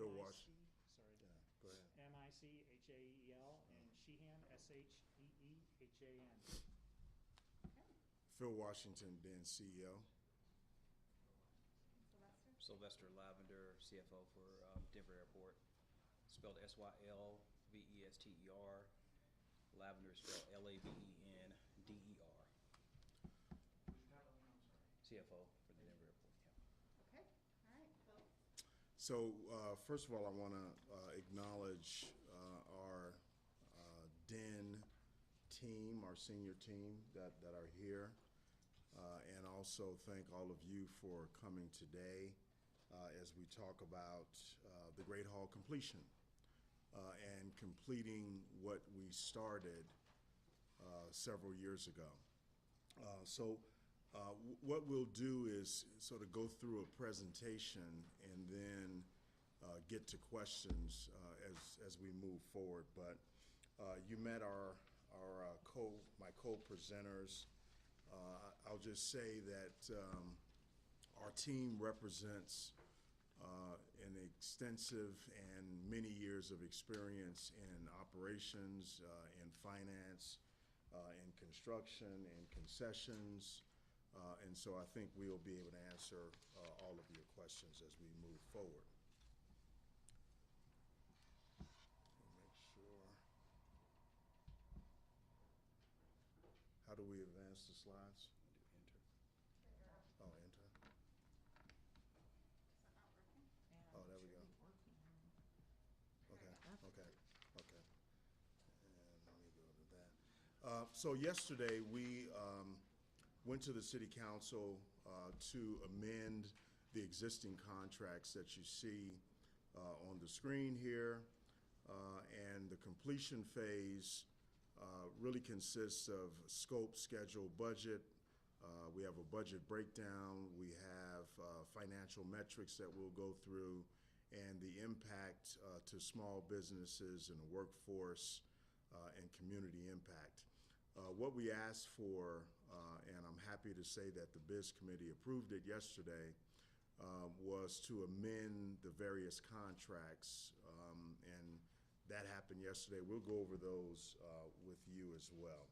Phil Washington. Sorry. Yeah, go ahead. M-I-C-H-A-E-L, and Sheehan, S-H-E-E-H-A-N. Okay. Phil Washington, then CEO. Sylvester? Sylvester Lavender, CFO for Denver Airport. Spelled S-Y-L-V-E-S-T-E-R. Lavender is spelled L-A-V-E-N-D-E-R. CFO for the Denver Airport, yeah. Okay. All right. Phil? So first of all, I want to acknowledge our DEN team, our senior team that are here, and also thank all of you for coming today as we talk about the Great Hall completion and completing what we started several years ago. What we'll do is sort of go through a presentation and then get to questions as we move forward. But you met my co-presenters. I'll just say that our team represents an extensive and many years of experience in operations, in finance, in construction, in concessions. And so I think we'll be able to answer all of your questions as we move forward. Make sure. How do we advance the slides? Do enter. Oh, enter. Is that not working? Oh, there we go. Okay, okay, okay. And let me go to that. So yesterday we went to the City Council to amend the existing contracts that you see on the screen here. And the completion phase really consists of scope, schedule, budget. We have a budget breakdown. We have financial metrics that we'll go through, and the impact to small businesses and the workforce and community impact. What we asked for, and I'm happy to say that the BIS committee approved it yesterday, was to amend the various contracts, and that happened yesterday. We'll go over those with you as well.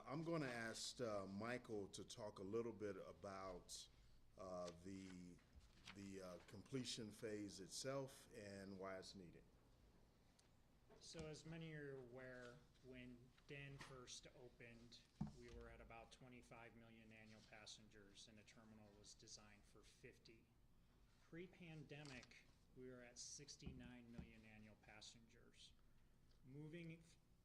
I'm going to ask Michael to talk a little bit about the completion phase itself and why it's needed. So as many are aware, when DEN first opened, we were at about 25 million annual passengers, and the terminal was designed for 50. Pre-pandemic, we were at 69 million annual passengers. Moving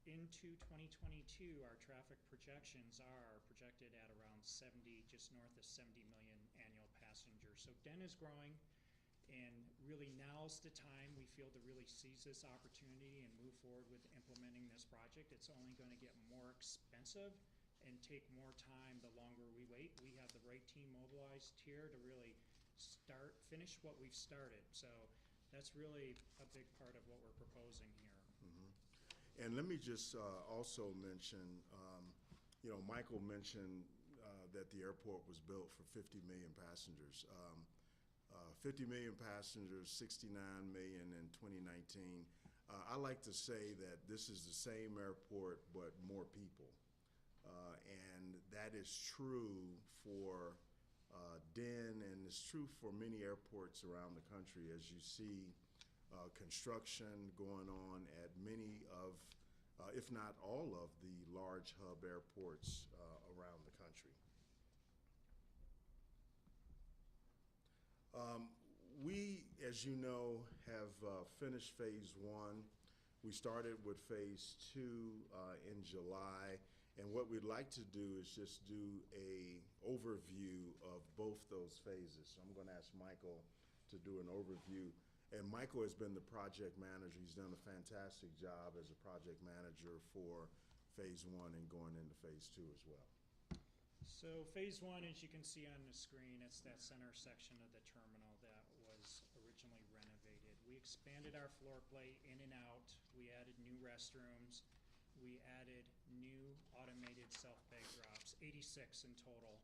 into 2022, our traffic projections are projected at around 70, just north of 70 million annual passengers. So DEN is growing. And really now's the time we feel to really seize this opportunity and move forward with implementing this project. It's only going to get more expensive and take more time the longer we wait. We have the right team mobilized here to really finish what we've started. So that's really a big part of what we're proposing here. Mm-hmm. And let me just also mention, Michael mentioned that the airport was built for 50 million passengers. 50 million passengers, 69 million in 2019. I like to say that this is the same airport but more people. And that is true for DEN, and it's true for many airports around the country as you see construction going on at many of, if not all of, the large hub airports around the country. We, as you know, have finished phase one. We started with phase two in July, and what we'd like to do is just do an overview of both those phases. So I'm going to ask Michael to do an overview. And Michael has been the project manager. He's done a fantastic job as a project manager for phase one and going into phase two as well. So phase one, as you can see on the screen, it's that center section of the terminal that was originally renovated. We expanded our floor plate in and out. We added new restrooms. We added new automated self-bag drops, 86 in total.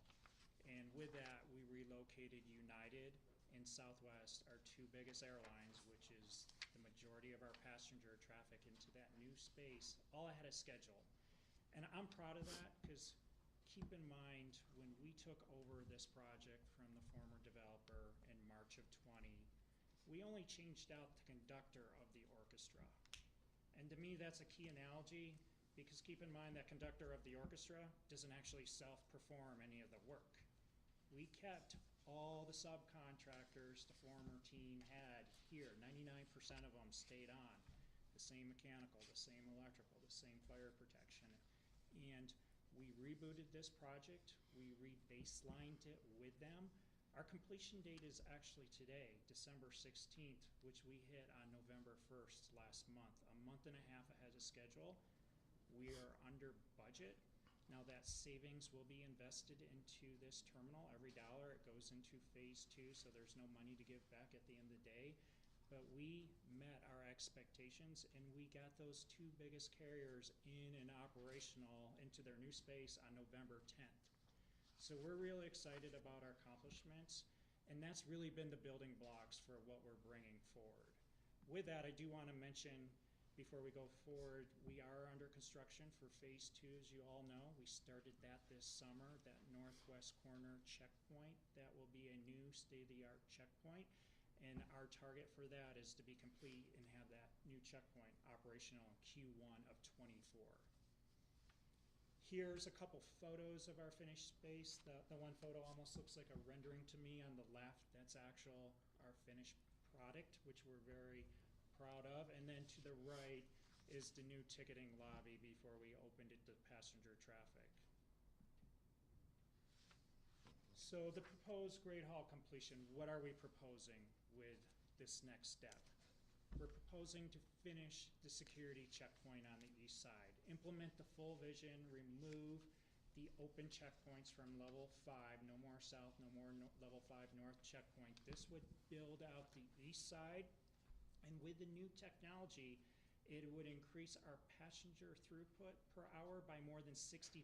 And with that, we relocated United and Southwest, our two biggest airlines, which is the majority of our passenger traffic, into that new space, all ahead of schedule. And I'm proud of that because keep in mind, when we took over this project from the former developer in March of '20, we only changed out the conductor of the orchestra. And to me, that's a key analogy because keep in mind that conductor of the orchestra doesn't actually self-perform any of the work. We kept all the subcontractors the former team had here. 99% of them stayed on. The same mechanical, the same electrical, the same fire protection. And we rebooted this project. We re-baselined it with them. Our completion date is actually today, December 16th, which we hit on November 1st last month, a month and a half ahead of schedule. We are under budget. Now that savings will be invested into this terminal. Every dollar, it goes into phase 2, so there's no money to give back at the end of the day. But we met our expectations and we got those two biggest carriers in and operational into their new space on November 10th. So we're really excited about our accomplishments, and that's really been the building blocks for what we're bringing forward. With that, I do want to mention, before we go forward, we are under construction for phase 2, as you all know. We started that this summer, that northwest corner checkpoint. That will be a new state-of-the-art checkpoint, and our target for that is to be complete and have that new checkpoint operational in Q1 of '24. Here's a couple photos of our finished space. The one photo almost looks like a rendering to me on the left. That's our finished product, which we're very proud of. And then to the right is the new ticketing lobby before we opened it to passenger traffic. So the proposed Great Hall completion, what are we proposing with this next step? We're proposing to finish the security checkpoint on the east side, implement the full vision, remove the open checkpoints from level 5, no more south, no more level 5 north checkpoint. This would build out the east side, and with the new technology, it would increase our passenger throughput per hour by more than 60%.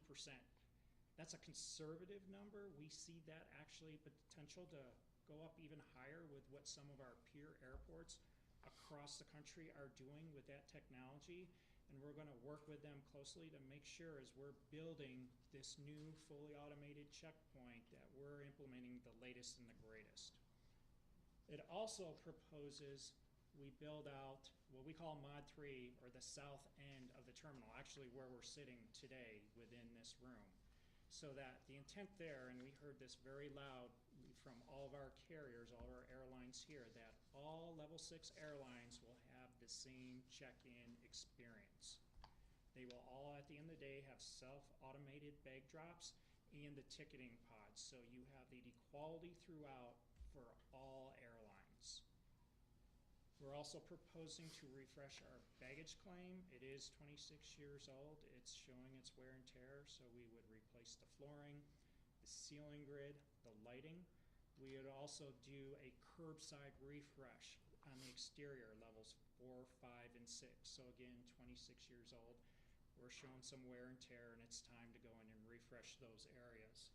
That's a conservative number. We see that actually potential to go up even higher with what some of our peer airports across the country are doing with that technology, and we're going to work with them closely to make sure as we're building this new fully automated checkpoint that we're implementing the latest and the greatest. It also proposes we build out what we call Mod 3, or the south end of the terminal, actually where we're sitting today within this room. So that the intent there, and we heard this very loud from all of our carriers, all of our airlines here, that all level 6 airlines will have the same check-in experience. They will all, at the end of the day, have self-automated bag drops and the ticketing pods. So you have the equality throughout for all airlines. We're also proposing to refresh our baggage claim. It is 26 years old. It's showing its wear and tear, so we would replace the flooring, the ceiling grid, the lighting. We would also do a curbside refresh on the exterior levels 4, 5, and 6. So again, 26 years old. We're showing some wear and tear, and it's time to go in and refresh those areas.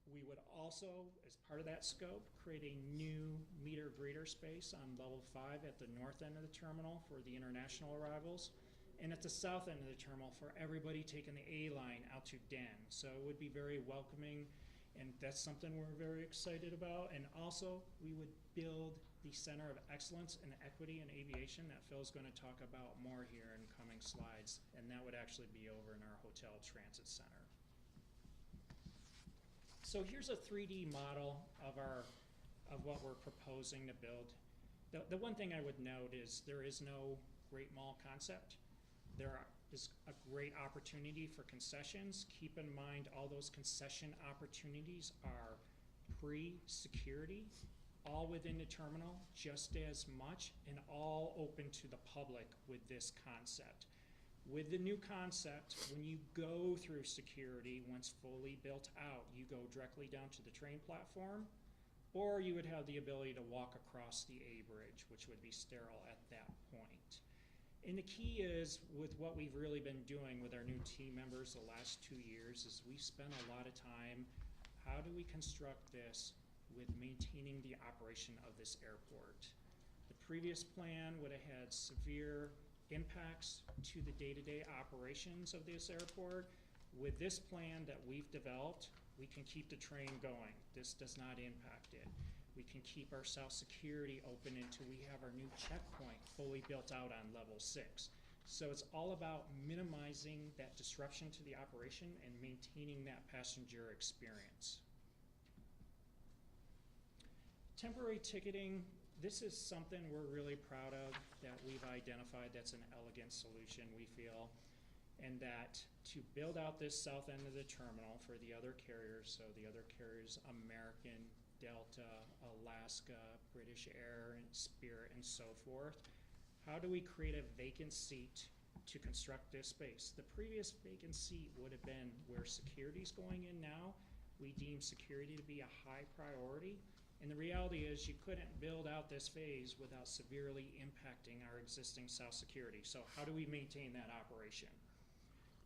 We would also, as part of that scope, create a new meter greeter space on level 5 at the north end of the terminal for the international arrivals, and at the south end of the terminal for everybody taking the A line out to Den. So it would be very welcoming, and that's something we're very excited about. And also, we would build the Center of Excellence in Equity and Aviation that Phil's going to talk about more here in coming slides, and that would actually be over in our Hotel Transit Center. So here's a 3D model of what we're proposing to build. The one thing I would note is there is no Great Mall concept. There is a great opportunity for concessions. Keep in mind all those concession opportunities are pre-security, all within the terminal just as much, and all open to the public with this concept. With the new concept, when you go through security, once fully built out, you go directly down to the train platform, or you would have the ability to walk across the A bridge, which would be sterile at that point. And the key is, with what we've really been doing with our new team members the last 2 years, is we spent a lot of time how do we construct this with maintaining the operation of this airport? The previous plan would have had severe impacts to the day-to-day operations of this airport. With this plan that we've developed, we can keep the train going. This does not impact it. We can keep our south security open until we have our new checkpoint fully built out on level 6. So it's all about minimizing that disruption to the operation and maintaining that passenger experience. Temporary ticketing, this is something we're really proud of that we've identified that's an elegant solution, we feel, and that to build out this south end of the terminal for the other carriers, so the other carriers, American, Delta, Alaska, British Air, and Spirit, and so forth, how do we create a vacant seat to construct this space? The previous vacant seat would have been where security's going in now. We deem security to be a high priority. And the reality is you couldn't build out this phase without severely impacting our existing south security. So how do we maintain that operation?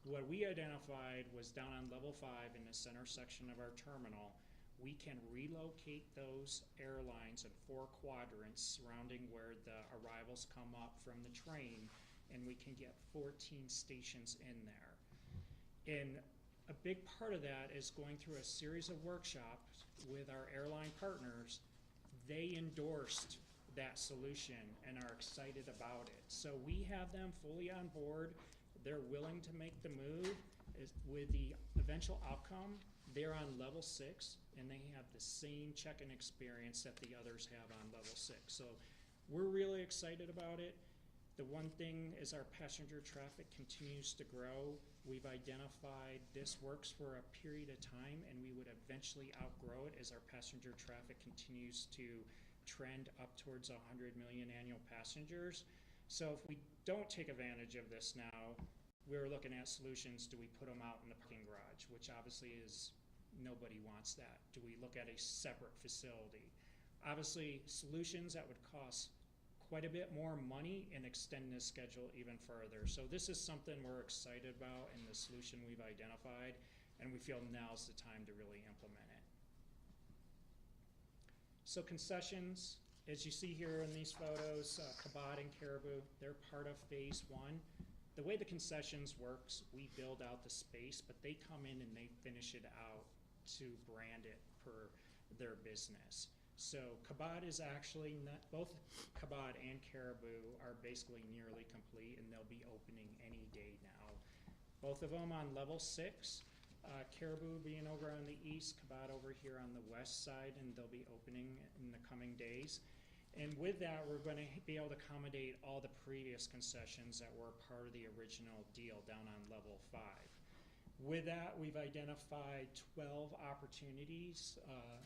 What we identified was down on level 5 in the center section of our terminal, we can relocate those airlines in 4 quadrants surrounding where the arrivals come up from the train, and we can get 14 stations in there. And a big part of that is going through a series of workshops with our airline partners. They endorsed that solution and are excited about it. So we have them fully on board. They're willing to make the move. With the eventual outcome, they're on level 6, and they have the same check-in experience that the others have on level 6. So we're really excited about it. The one thing is our passenger traffic continues to grow. We've identified this works for a period of time, and we would eventually outgrow it as our passenger traffic continues to trend up towards 100 million annual passengers. So if we don't take advantage of this now, we're looking at solutions. Do we put them out in the parking garage, which obviously is, nobody wants that. Do we look at a separate facility? Obviously, solutions that would cost quite a bit more money and extend this schedule even further. So this is something we're excited about and the solution we've identified, and we feel now's the time to really implement it. So concessions, as you see here in these photos, Kabod and Caribou, they're part of phase 1. The way the concessions works, we build out the space, but they come in and they finish it out to brand it per their business. So Kabod is actually not, both Kabod and Caribou are basically nearly complete, and they'll be opening any day now. Both of them on level 6, Caribou being over on the east, Kabod over here on the west side, and they'll be opening in the coming days. And with that, we're going to be able to accommodate all the previous concessions that were part of the original deal down on level 5. With that, we've identified 12 opportunities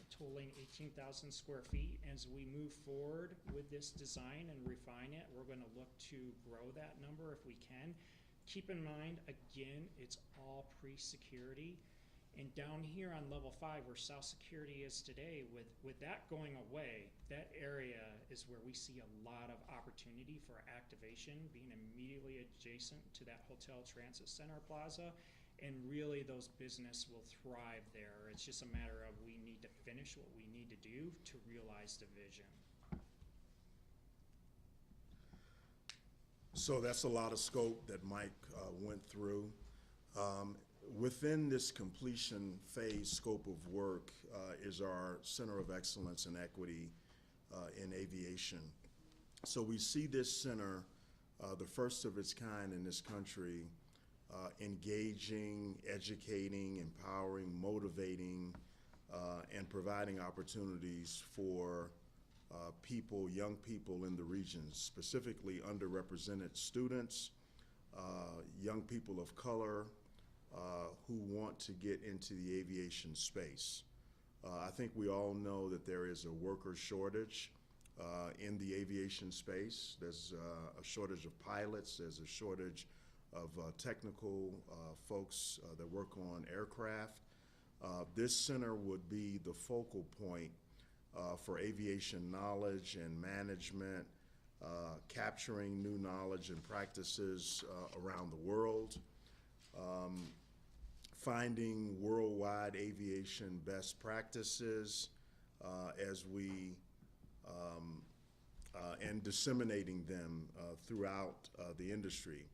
totaling 18,000 square feet. As we move forward with this design and refine it, we're going to look to grow that number if we can. Keep in mind, again, it's all pre-security. And down here on level 5, where south security is today, with that going away, that area is where we see a lot of opportunity for activation, being immediately adjacent to that Hotel Transit Center Plaza. And really, those business will thrive there. It's just a matter of we need to finish what we need to do to realize the vision. So that's a lot of scope that Mike went through. Within this completion phase scope of work is our Center of Excellence and Equity in Aviation. So we see this center, the first of its kind in this country, engaging, educating, empowering, motivating, and providing opportunities for people, young people in the region, specifically underrepresented students, young people of color who want to get into the aviation space. I think we all know that there is a worker shortage in the aviation space. There's a shortage of pilots, there's a shortage of technical folks that work on aircraft. This center would be the focal point for aviation knowledge and management, capturing new knowledge and practices around the world. finding worldwide aviation best practices as we and disseminating them throughout the industry.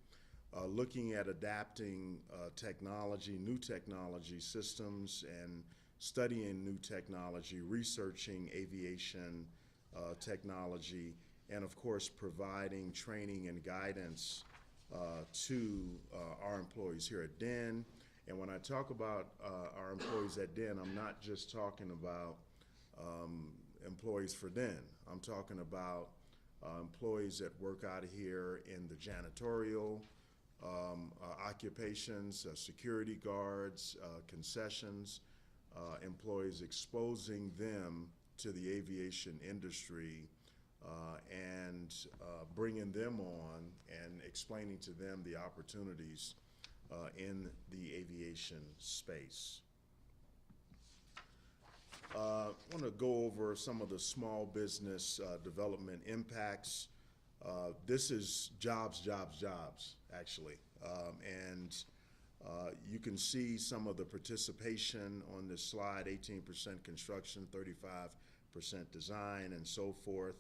Looking at adapting technology, new technology systems, and studying new technology, researching aviation technology, and of course providing training and guidance to our employees here at DEN. And when I talk about our employees at DEN, I'm not just talking about employees for DEN. I'm talking about employees that work out of here in the janitorial occupations, security guards, concessions, employees, exposing them to the aviation industry and bringing them on and explaining to them the opportunities in the aviation space. I want to go over some of the small business development impacts. This is jobs, jobs, jobs, actually. You can see some of the participation on this slide: 18% construction, 35% design, and so forth.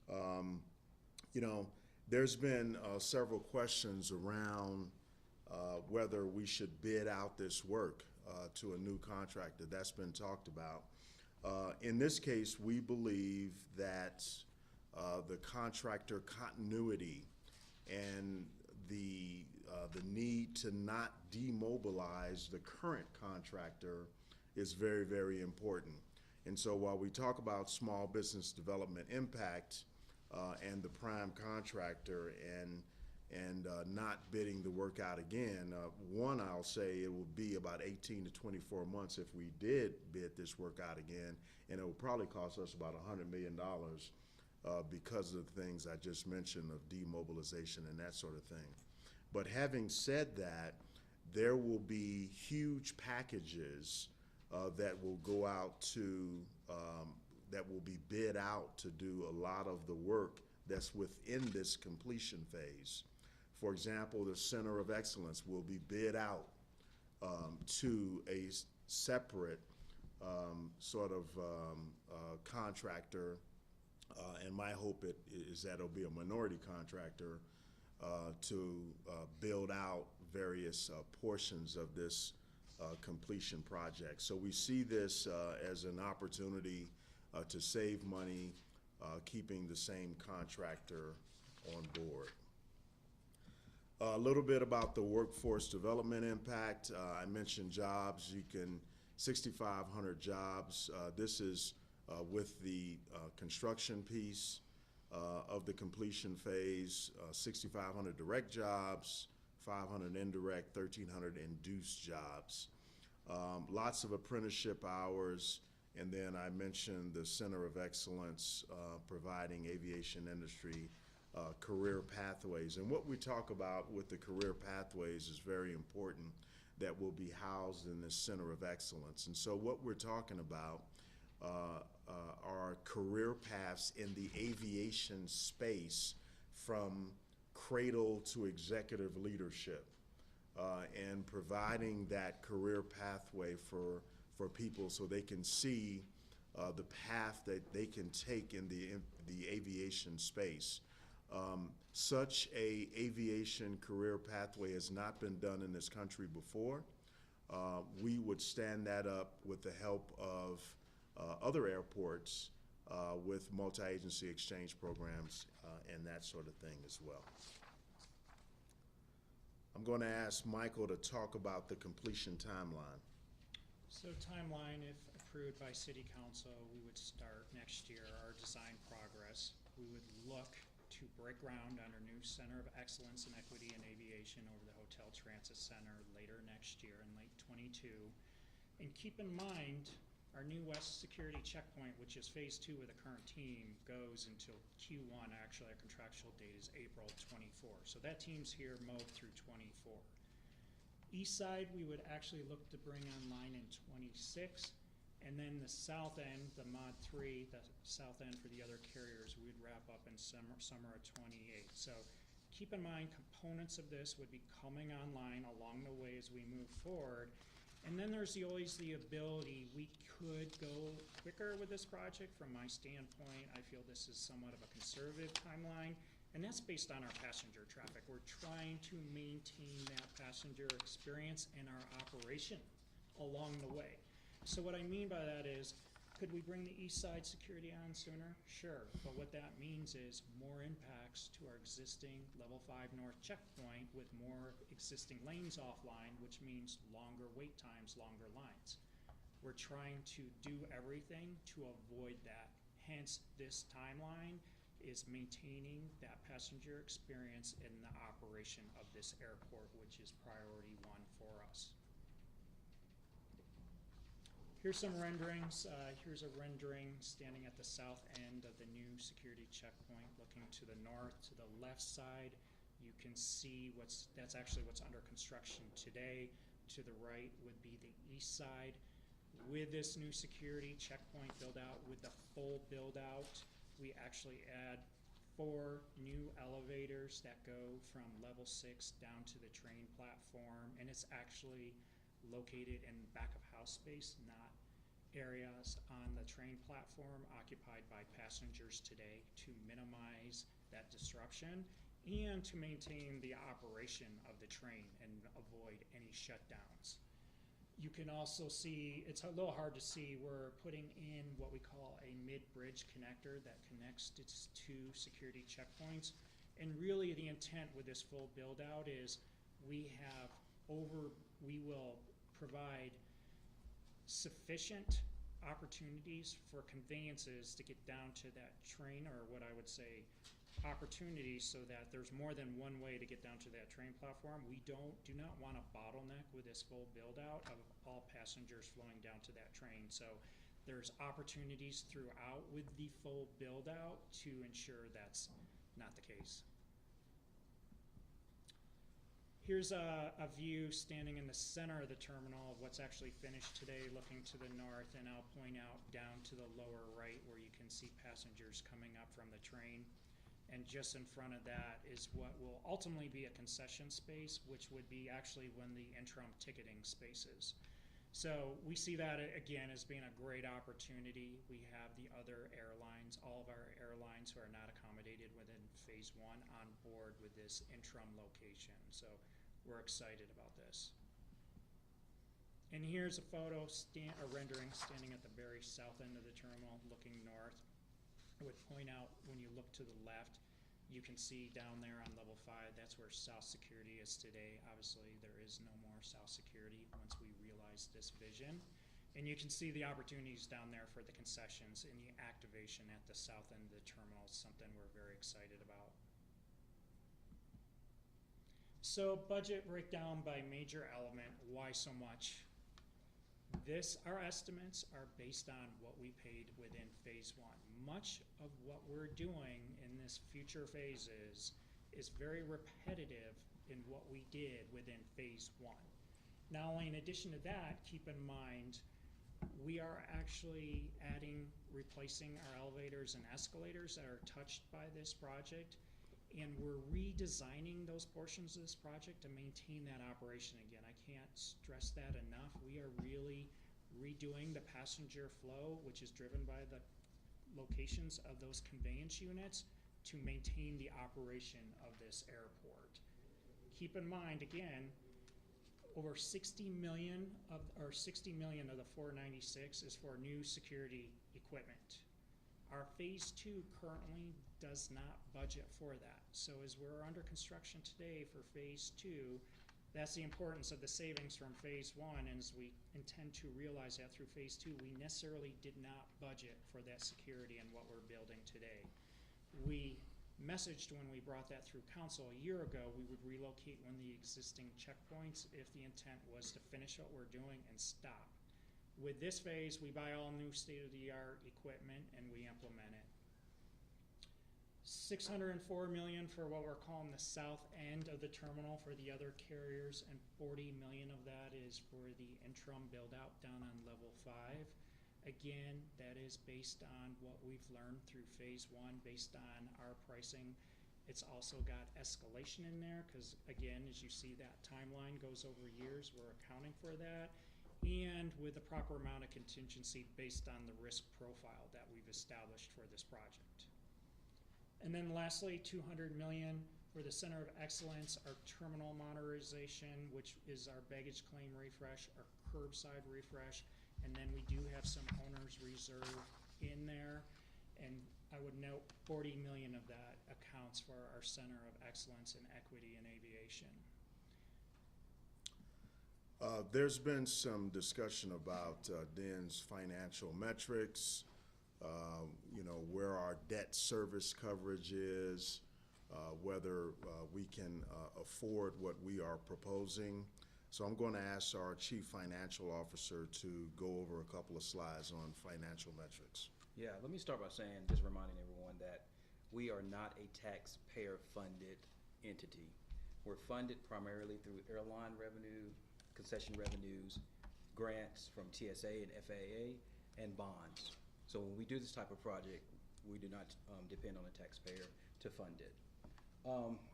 You know, there's been several questions around whether we should bid out this work to a new contractor. That's been talked about. In this case, we believe that the contractor continuity and the need to not demobilize the current contractor is very, very important. And so while we talk about small business development impact and the prime contractor and not bidding the work out again, one, I'll say it will be about 18 to 24 months if we did bid this work out again, and it will probably cost us about $100 million because of the things I just mentioned of demobilization and that sort of thing. But having said that, there will be huge packages that will go out to, that will be bid out to do a lot of the work that's within this completion phase. For example, the Center of Excellence will be bid out to a separate sort of contractor, and my hope is that it'll be a minority contractor to build out various portions of this completion project. So we see this as an opportunity to save money, keeping the same contractor on board. A little bit about the workforce development impact. I mentioned jobs. 6,500 jobs. This is with the construction piece of the completion phase, 6,500 direct jobs, 500 indirect, 1,300 induced jobs. Lots of apprenticeship hours, and then I mentioned the Center of Excellence providing aviation industry career pathways. And what we talk about with the career pathways is very important, that will be housed in the Center of Excellence. And so what we're talking about are career paths in the aviation space from cradle to executive leadership, and providing that career pathway for people so they can see the path that they can take in the aviation space. Such a aviation career pathway has not been done in this country before. We would stand that up with the help of other airports with multi-agency exchange programs and that sort of thing as well. I'm going to ask Michael to talk about the completion timeline. So timeline, if approved by City Council, we would start next year our design progress. We would look to break ground on our new Center of Excellence in Equity and Aviation over the Hotel Transit Center later next year in late '22. And keep in mind, our new West Security Checkpoint, which is phase 2 of the current team, goes until Q1. Actually, our contractual date is April 24. So that team's here mowed through 24. East side, we would actually look to bring online in 26. And then the south end, the Mod 3, the south end for the other carriers, we'd wrap up in summer of 28. So keep in mind, components of this would be coming online along the way as we move forward. And then there's always the ability, we could go quicker with this project. From my standpoint, I feel this is somewhat of a conservative timeline, and that's based on our passenger traffic. We're trying to maintain that passenger experience and our operation along the way. So what I mean by that is, could we bring the east side security on sooner? Sure, but what that means is more impacts to our existing level 5 north checkpoint with more existing lanes offline, which means longer wait times, longer lines. We're trying to do everything to avoid that. Hence, this timeline is maintaining that passenger experience in the operation of this airport, which is priority 1 for us. Here's some renderings. Here's a rendering standing at the south end of the new security checkpoint, looking to the north. To the left side, you can see that's actually what's under construction today. To the right would be the east side. With this new security checkpoint build out, with the full build out, we actually add 4 new elevators that go from level 6 down to the train platform, and it's actually located in back of house space, not areas on the train platform occupied by passengers today, to minimize that disruption and to maintain the operation of the train and avoid any shutdowns. You can also see, it's a little hard to see, we're putting in what we call a mid-bridge connector that connects its 2 security checkpoints. And really the intent with this full build out is we will provide sufficient opportunities for conveyances to get down to that train, or what I would say opportunities, so that there's more than one way to get down to that train platform. We do not want a bottleneck with this full build out of all passengers flowing down to that train. So there's opportunities throughout with the full build out to ensure that's not the case. Here's a view standing in the center of the terminal of what's actually finished today, looking to the north, and I'll point out down to the lower right where you can see passengers coming up from the train. And just in front of that is what will ultimately be a concession space, which would be actually one of the interim ticketing spaces. So we see that again as being a great opportunity. We have the other airlines, all of our airlines who are not accommodated within phase 1 on board with this interim location. So we're excited about this. And here's a photo, a rendering standing at the very south end of the terminal looking north. I would point out when you look to the left, you can see down there on level 5, that's where south security is today. Obviously, there is no more south security once we realize this vision. And you can see the opportunities down there for the concessions and the activation at the south end of the terminal is something we're very excited about. So budget breakdown by major element, why so much? Our estimates are based on what we paid within phase 1. Much of what we're doing in this future phases is very repetitive in what we did within phase 1. Now, in addition to that, keep in mind, we are actually replacing our elevators and escalators that are touched by this project, and we're redesigning those portions of this project to maintain that operation again. I can't stress that enough. We are really redoing the passenger flow, which is driven by the locations of those conveyance units, to maintain the operation of this airport. Keep in mind, again, over 60 million of the 496 is for new security equipment. Our phase 2 currently does not budget for that. So as we're under construction today for phase 2, that's the importance of the savings from phase 1, and as we intend to realize that through phase 2, we necessarily did not budget for that security in what we're building today. We messaged when we brought that through council a year ago, we would relocate one of the existing checkpoints if the intent was to finish what we're doing and stop. With this phase, we buy all new state-of-the-art equipment and we implement it. $604 million for what we're calling the south end of the terminal for the other carriers, and $40 million of that is for the interim build-out down on level 5. Again, that is based on what we've learned through phase 1, based on our pricing. It's also got escalation in there because, again, as you see, that timeline goes over years. We're accounting for that. and with the proper amount of contingency based on the risk profile that we've established for this project. And then lastly, 200 million for the Center of Excellence, our terminal modernization, which is our baggage claim refresh, our curbside refresh, and then we do have some owner's reserve in there. And I would note 40 million of that accounts for our Center of Excellence in Equity and Aviation. There's been some discussion about DEN's financial metrics, where our debt service coverage is, whether we can afford what we are proposing. So I'm going to ask our Chief Financial Officer to go over a couple of slides on financial metrics. Yeah, let me start by saying, just reminding everyone that we are not a taxpayer-funded entity. We're funded primarily through airline revenue, concession revenues, grants from TSA and FAA, and bonds. So when we do this type of project, we do not depend on the taxpayer to fund it.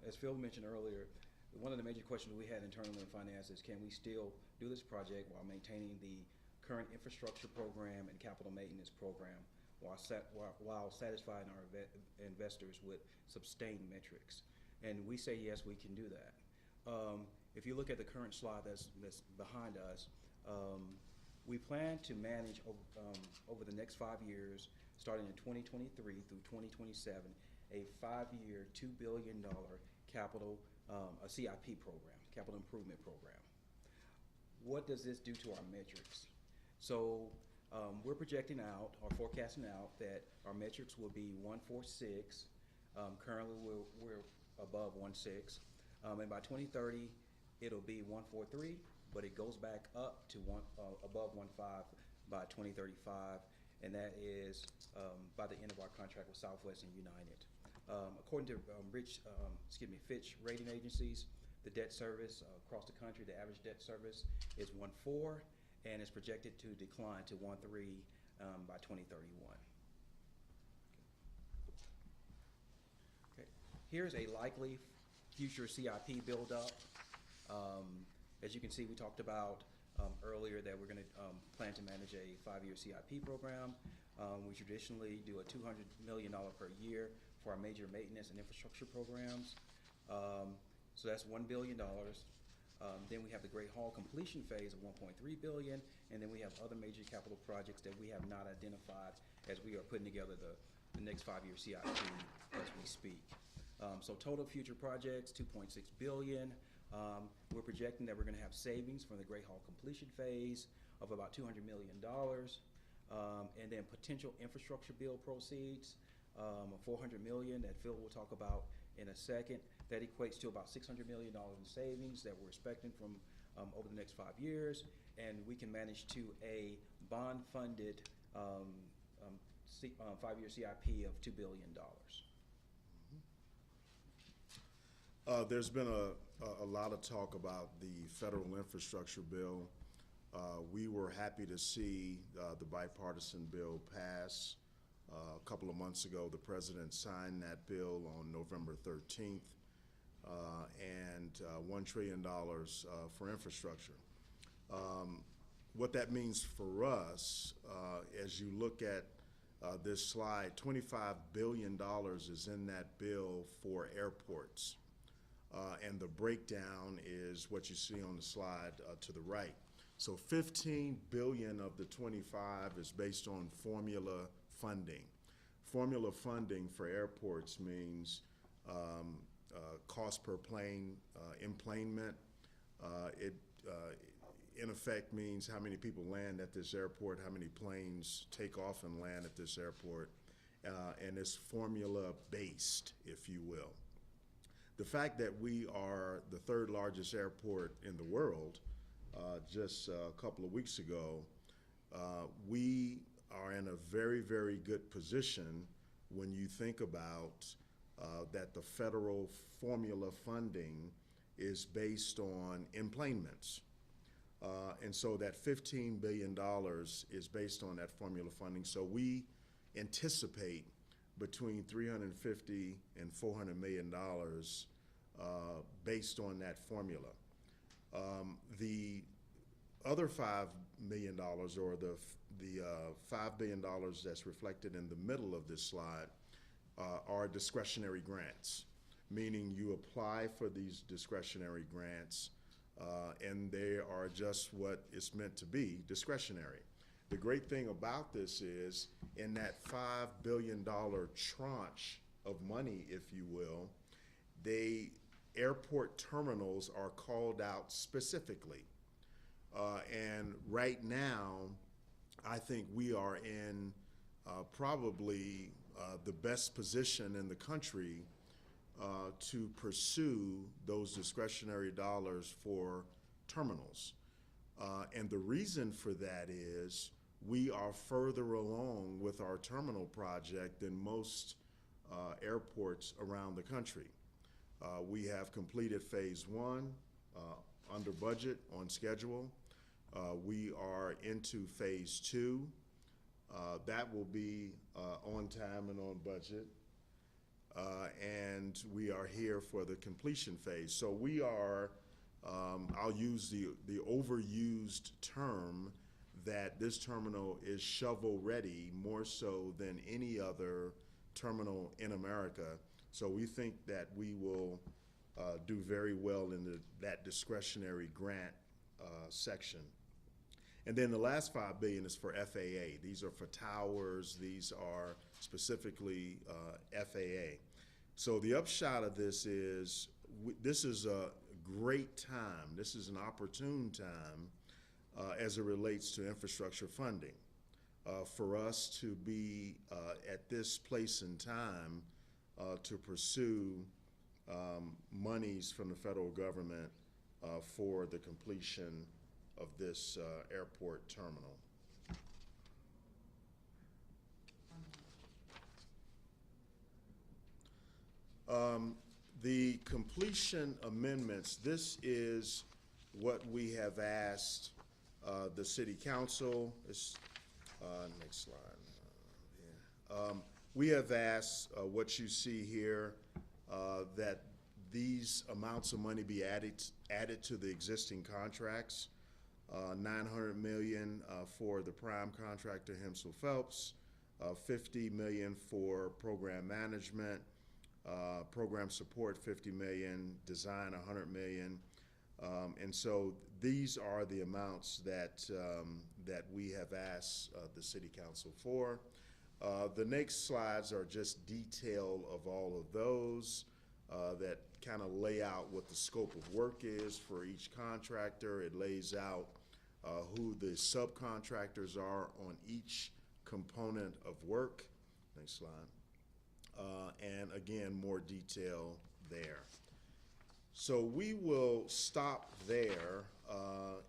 As Phil mentioned earlier, one of the major questions we had internally in finance is, can we still do this project while maintaining the current infrastructure program and capital maintenance program while satisfying our investors with sustained metrics? And we say, yes, we can do that. If you look at the current slide that's behind us, we plan to manage over the next 5 years, starting in 2023 through 2027, a 5-year, $2 billion capital, a CIP program, capital improvement program. What does this do to our metrics? So we're projecting out, or forecasting out, that our metrics will be 146. Currently, we're above 1.6. And by 2030, it'll be 143, but it goes back up to above 1.5 by 2035, and that is by the end of our contract with Southwest and United. According to Fitch rating agencies, the debt service across the country, the average debt service is 1.4, and is projected to decline to 1.3 by 2031. Okay. Here's a likely future CIP buildup. As you can see, we talked about earlier that we're going to plan to manage a 5-year CIP program. We traditionally do a $200 million per year for our major maintenance and infrastructure programs. So that's $1 billion. Then we have the Great Hall completion phase of $1.3 billion, and then we have other major capital projects that we have not identified as we are putting together the next 5-year CIP as we speak. So total future projects, $2.6 billion. We're projecting that we're going to have savings from the Great Hall completion phase of about $200 million, and then potential infrastructure bill proceeds of $400 million that Phil will talk about in a second. That equates to about $600 million in savings that we're expecting from over the next 5 years, and we can manage to a bond-funded 5-year CIP of $2 billion. There's been a lot of talk about the federal infrastructure bill. We were happy to see the bipartisan bill pass. A couple of months ago, the president signed that bill on November 13th, and $1 trillion for infrastructure. What that means for us, as you look at this slide, $25 billion is in that bill for airports. And the breakdown is what you see on the slide to the right. So 15 billion of the 25 is based on formula funding. Formula funding for airports means cost per plane emplanement. It in effect means how many people land at this airport, how many planes take off and land at this airport, and it's formula based, if you will. The fact that we are the 3rd largest airport in the world, just a couple of weeks ago, we are in a very, very good position when you think about that the federal formula funding is based on emplanements. And so that $15 billion is based on that formula funding. So we anticipate between $350 and $400 million based on that formula. The other $5 million, or the $5 billion that's reflected in the middle of this slide, are discretionary grants, meaning you apply for these discretionary grants, and they are just what it's meant to be, discretionary. The great thing about this is, in that $5 billion tranche of money, if you will, airport terminals are called out specifically. And right now, I think we are in probably the best position in the country to pursue those discretionary dollars for terminals. And the reason for that is we are further along with our terminal project than most airports around the country. We have completed phase 1 under budget, on schedule. We are into phase 2. That will be on time and on budget. And we are here for the completion phase. So we are, I'll use the overused term that this terminal is shovel ready, more so than any other terminal in America. So we think that we will do very well in that discretionary grant section. And then the last $5 billion is for FAA. These are for towers. These are specifically FAA. So the upshot of this is this is a great time. This is an opportune time as it relates to infrastructure funding. For us to be at this place in time to pursue monies from the federal government for the completion of this airport terminal. The completion amendments, this is what we have asked the city council. Next slide. We have asked what you see here, that these amounts of money be added to the existing contracts. $900 million for the prime contractor, Hempsel Phelps, $50 million for program management, program support $50 million, design $100 million. And so these are the amounts that we have asked the city council for. The next slides are just detail of all of those that kind of lay out what the scope of work is for each contractor. It lays out who the subcontractors are on each component of work. Next slide. And again, more detail there. So we will stop there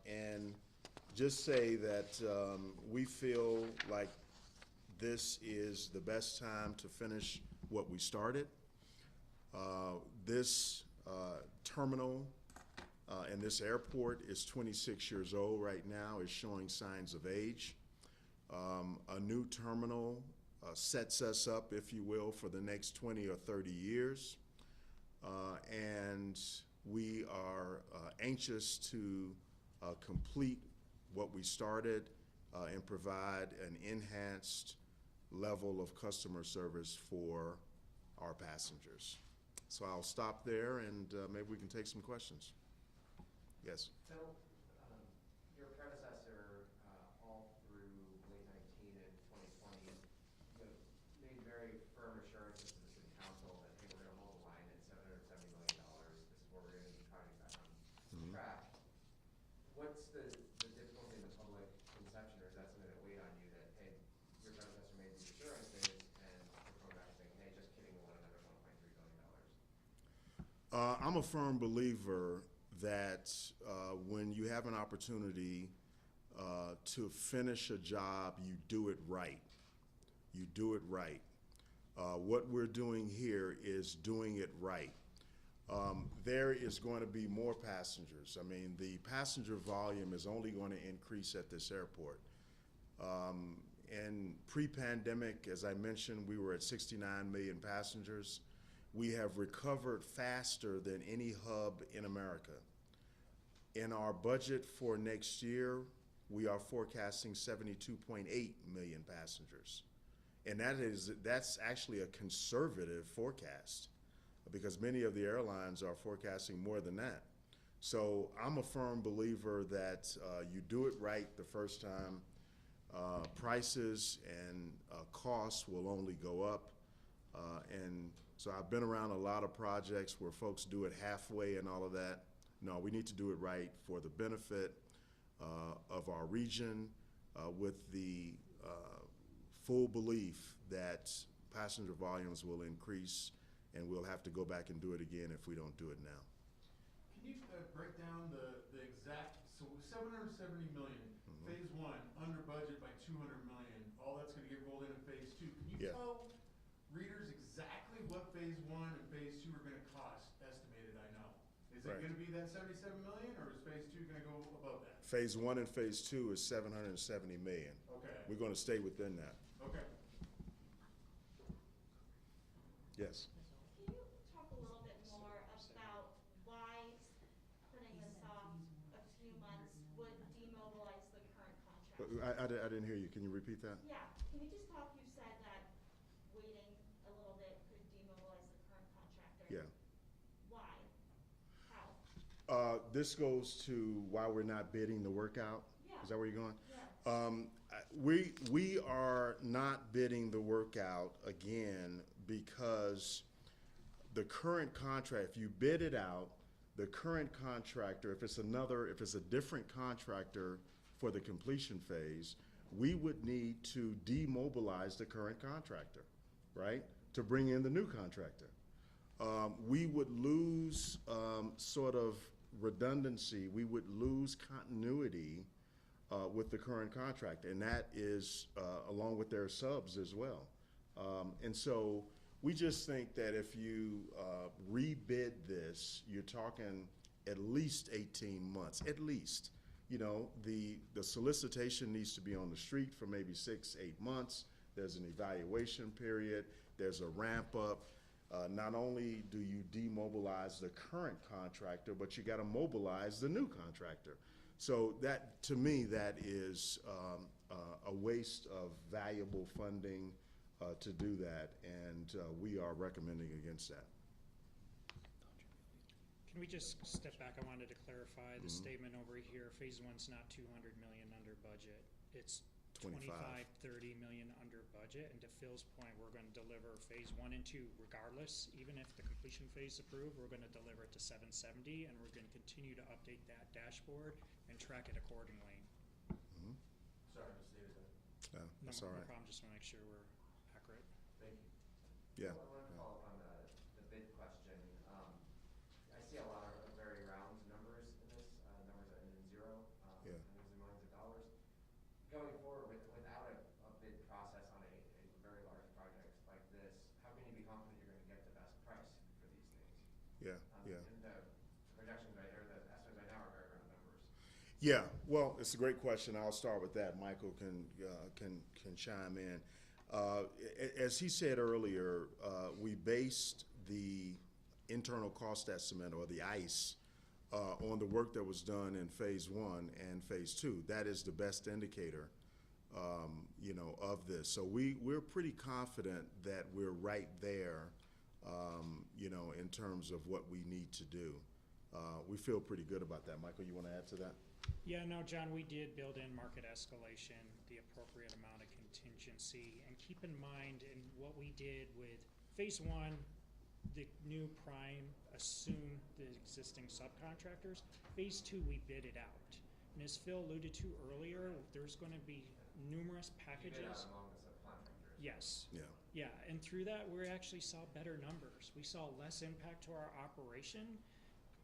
and just say that we feel like this is the best time to finish what we started. This terminal and this airport is 26 years old right now, is showing signs of age. A new terminal sets us up, if you will, for the next 20 or 30 years. And we are anxious to complete what we started and provide an enhanced level of customer service for our passengers. So I'll stop there, and maybe we can take some questions. Yes? So, your predecessor, all through late 19 and 2020, made very firm assurances to the city council that, hey, we're going to hold the line at $770 million. This is where we're going to be cutting back on track. What's the difficulty in the public conception, or is that something that weighed on you, that, hey, your predecessor made these assurances, and we're coming back saying, hey, just kidding, we want another $1.3 billion? I'm a firm believer that when you have an opportunity to finish a job, you do it right. You do it right. What we're doing here is doing it right. There is going to be more passengers. I mean, the passenger volume is only going to increase at this airport. And pre-pandemic, as I mentioned, we were at 69 million passengers. We have recovered faster than any hub in America. In our budget for next year, we are forecasting 72.8 million passengers. And that's actually a conservative forecast because many of the airlines are forecasting more than that. So I'm a firm believer that you do it right the first time. Prices and costs will only go up. And so I've been around a lot of projects where folks do it halfway and all of that. No, we need to do it right for the benefit of our region with the full belief that passenger volumes will increase and we'll have to go back and do it again if we don't do it now. Can you break down the exact, so 770 million, phase one, under budget by 200 million, all that's gonna get rolled into phase two. Can you Yeah. tell readers exactly what phase one and phase two are gonna cost, estimated, I know? Is it Right. gonna be that 77 million, or is phase two gonna go above that? Phase one and phase two is 770 million. Okay, We're going to stay within that. okay. Yes. Can you talk a little bit more about why putting this off a few months would demobilize the current contract? I didn't hear you. Can you repeat that? Yeah, can you just talk, you said that waiting a little bit could demobilize the current contractor. Yeah. Why? How? This goes to why we're not bidding the work out. Yeah. Is that where you're going? Yeah. We are not bidding the work out again because the current contract, if you bid it out, the current contractor, if it's a different contractor for the completion phase, we would need to demobilize the current contractor, right? To bring in the new contractor. We would lose sort of redundancy, we would lose continuity with the current contractor, and that is along with their subs as well. And so we just think that if you rebid this, you're talking at least 18 months, at least. You know, the solicitation needs to be on the street for maybe 6-8 months. There's an evaluation period. There's a ramp up. Not only do you demobilize the current contractor, but you got to mobilize the new contractor. So that, to me, that is a waste of valuable funding to do that, and we are recommending against that. Can we just step back? I wanted to clarify the statement over here. Phase one's not 200 million under budget. It's 25. 30 million under budget. And to Phil's point, we're going to deliver phase 1 and 2 regardless. Even if the completion phase is approved, we're going to deliver it to 770, and we're going to continue to update that dashboard and track it accordingly. Sorry, I misstated that. That's No all right. problem. Just want to make sure we're accurate. Thank you. Yeah. I want to follow up on the bid question. I see a lot of very round numbers in this, numbers that end in zero, Yeah. millions and millions of dollars. Going forward without a bid process on a very large project like this, how can you be confident you're going to get the best price for these things? Yeah, yeah. And the projections right there, the estimates right now are very round numbers. Yeah, well, it's a great question. I'll start with that. Michael can chime in. As he said earlier, we based the internal cost estimate, or the ICE, on the work that was done in phase 1 and phase 2. That is the best indicator, of this. So we're pretty confident that we're right there, in terms of what we need to do. We feel pretty good about that. Michael, you want to add to that? Yeah, no, John, we did build in market escalation, the appropriate amount of contingency, and keep in mind in what we did with phase 1, the new prime assumed the existing subcontractors. Phase 2, we bid it out. And as Phil alluded to earlier, there's going to be numerous You bid packages. out among the subcontractors. Yes. Yeah. Yeah, and through that, we actually saw better numbers. We saw less impact to our operation,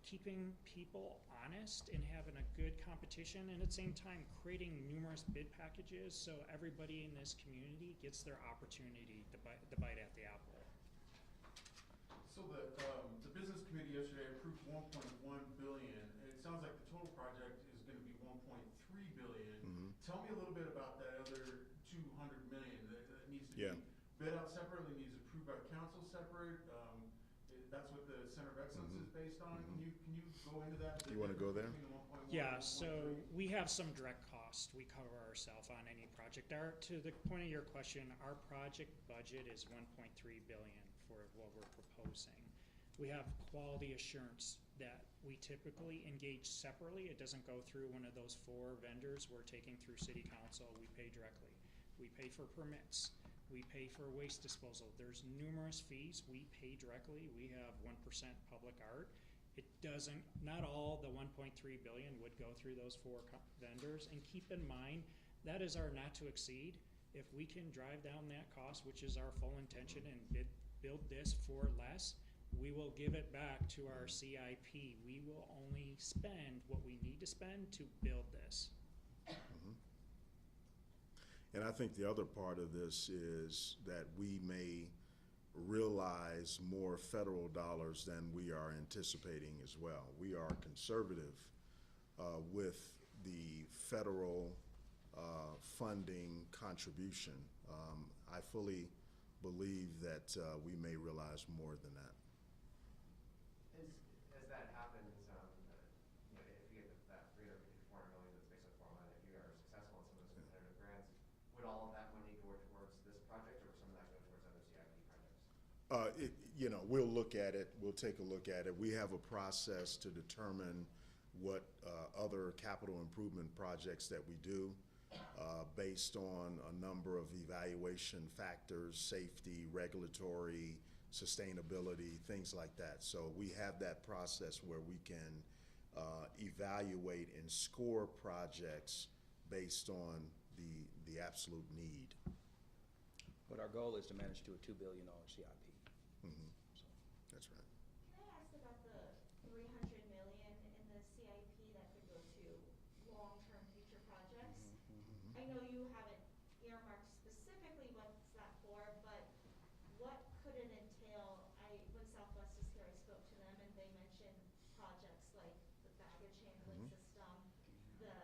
keeping people honest and having a good competition, and at the same time creating numerous bid packages so everybody in this community gets their opportunity to bite at the apple. So the business committee yesterday approved 1.1 billion. It sounds like the total project is going to be 1.3 billion. Tell me a little bit about that other 200 million that needs to Yeah. be bid out separately, needs approved by council separate. That's what the Center of Excellence is based on. Can you go into that? You wanna go there? Between the 1.1 Yeah, so we have some direct costs we cover ourselves on any project. To the point of your question, our project budget is 1.3 billion for what we're proposing. We have quality assurance that we typically engage separately. It doesn't go through one of those 4 vendors we're taking through city council. We pay directly. We pay for permits. We pay for waste disposal. There's numerous fees. We pay directly. We have 1% public art. It doesn't, not all the 1.3 billion would go through those 4 vendors. And keep in mind, that is our not to exceed. If we can drive down that cost, which is our full intention, and build this for less, we will give it back to our CIP. We will only spend what we need to spend to build this. And I think the other part of this is that we may realize more federal dollars than we are anticipating as well. We are conservative with the federal funding contribution. I fully believe that we may realize more than that. As that happens, you know, if you get that 350 to 400 million that's based on formula, if you are successful in some of those competitive grants, would all of that money go towards this project, or would some of that go towards other CIP projects? You know, we'll look at it. We'll take a look at it. We have a process to determine what other capital improvement projects that we do based on a number of evaluation factors, safety, regulatory, sustainability, things like that. So we have that process where we can evaluate and score projects based on the absolute need. But our goal is to manage to a $2 billion CIP. Mm-hmm. So, that's right. Can I ask about the 300 million in the CIP that could go to long-term future projects? I know you haven't earmarked specifically what's that for, but what could it entail? When Southwest was here, I spoke to them and they mentioned projects like the baggage handling system, the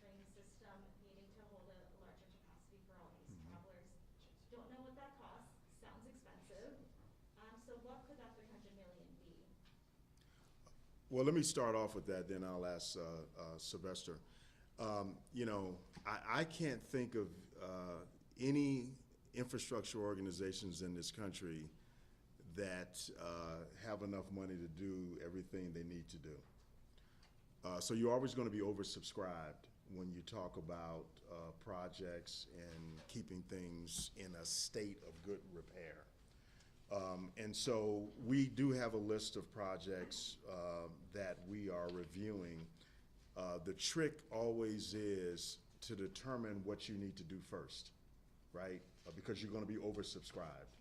train system needing to hold a larger capacity for all these travelers. Don't know what that costs. Sounds expensive. So what could that 300 million be? Well, let me start off with that, then I'll ask Sylvester. You know, I can't think of any infrastructure organizations in this country that have enough money to do everything they need to do. So you're always going to be oversubscribed when you talk about projects and keeping things in a state of good repair. And so we do have a list of projects that we are reviewing. The trick always is to determine what you need to do first, right? Because you're going to be oversubscribed.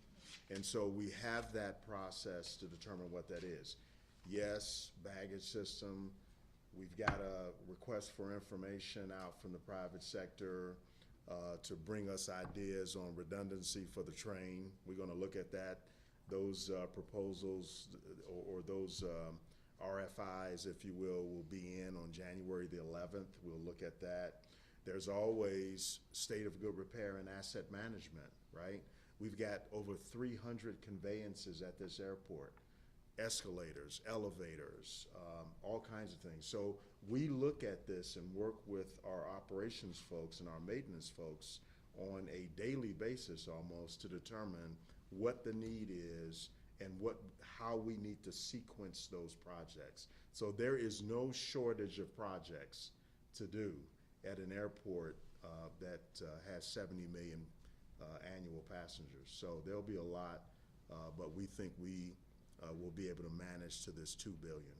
And so we have that process to determine what that is. Yes, baggage system. We've got a request for information out from the private sector to bring us ideas on redundancy for the train. We're going to look at that. Those proposals or those RFIs, if you will be in on January the 11th. We'll look at that. There's always state of good repair and asset management, right? We've got over 300 conveyances at this airport, escalators, elevators, all kinds of things. So we look at this and work with our operations folks and our maintenance folks on a daily basis almost to determine what the need is and how we need to sequence those projects. So there is no shortage of projects to do at an airport that has 70 million annual passengers. So there'll be a lot, but we think we will be able to manage to this $2 billion.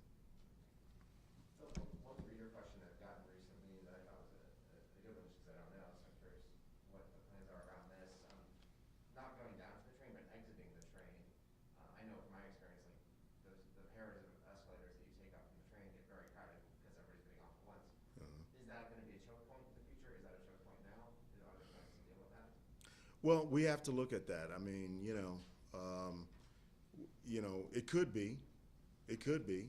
So one reader question I've gotten recently that I thought was a good one, just because I don't know, so I'm curious what the plans are around this. Not going down to the train, but exiting the train. I know from my experience, like the pairs of escalators that you take up from the train get very crowded because everybody's getting off at once. Is that going to be a choke point in the future? Is that a choke point now? Are there plans to deal with that? Well, we have to look at that. I mean, it could be